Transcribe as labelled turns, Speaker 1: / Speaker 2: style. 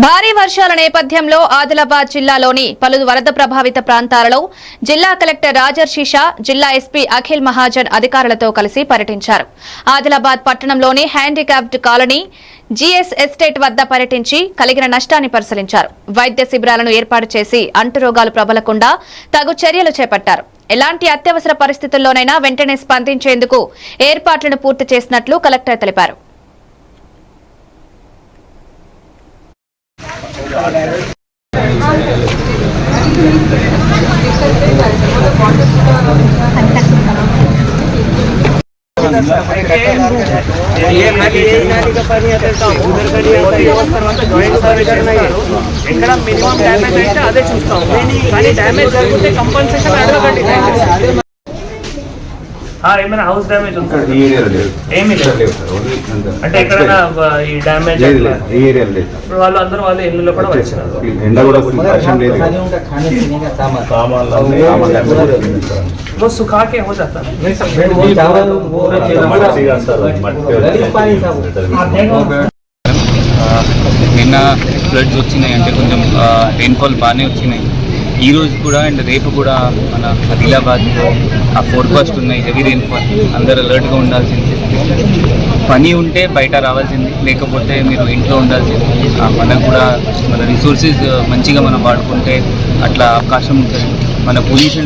Speaker 1: భారీ వర్షాల నేపథ్యంలో ఆదిలాబాద్ జిల్లాలోని పలు వరద ప్రభావిత ప్రాంతాలలో జిల్లా కలెక్టర్ రాజర్షిషా, జిల్లా ఎస్పీ అఖిల్ మహాజన్ అధికారులతో కలిసి పర్యటించారు. ఆదిలాబాద్ పట్టణంలోని హ్యాండిక్యాప్డ్ కాలనీ జీఎస్ ఎస్టేట్ వద్ద పర్యటించి కలిగిన నష్టాన్ని పరిశీలించారు. వైద్య శిబిరాలను ఏర్పాటు చేసి అంటురోగాలు ప్రబలకుండా తగు చర్యలు చేపట్టారు. ఎలాంటి అత్యవసర పరిస్థితుల్లోనైనా వెంటనే స్పందించేందుకు ఏర్పాట్లను పూర్తి చేసినట్లు కలెక్టర్ తెలిపారు.
Speaker 2: ఎక్కడ మినిమం డ్యామేజ్ అయితే అదే చూస్తాం, కానీ డ్యామేజ్ జరిగితే కంపల్సేషన్ అడగండి. ఏమైనా హౌస్ డ్యామేజ్ ఏమీ లేదు అంటే ఎక్కడైనా ఈ డ్యామేజ్ వాళ్ళు అందరూ వాళ్ళ ఇల్లు కూడా వచ్చినారు. वो सुखा के हो जाता है.
Speaker 3: నిన్న ఫ్లడ్స్ వచ్చినాయి, అంటే కొంచెం రెయిన్ఫాల్ బాగానే వచ్చినాయి. ఈ రోజు కూడా అండ్ రేపు కూడా మన ఆదిలాబాద్లో ఆ ఫోర్కాస్ట్ ఉన్నాయి, హెవీ రెయిన్ఫాల్. అందరూ అలర్ట్గా ఉండాల్సింది. పని ఉంటే బయట రావాల్సింది, లేకపోతే మీరు ఇంట్లో ఉండాల్సింది. మనకు కూడా మన రిసోర్సెస్ మంచిగా మనం వాడుకుంటే అట్లా అవకాశం ఉంటుంది. మన పొల్యూషన్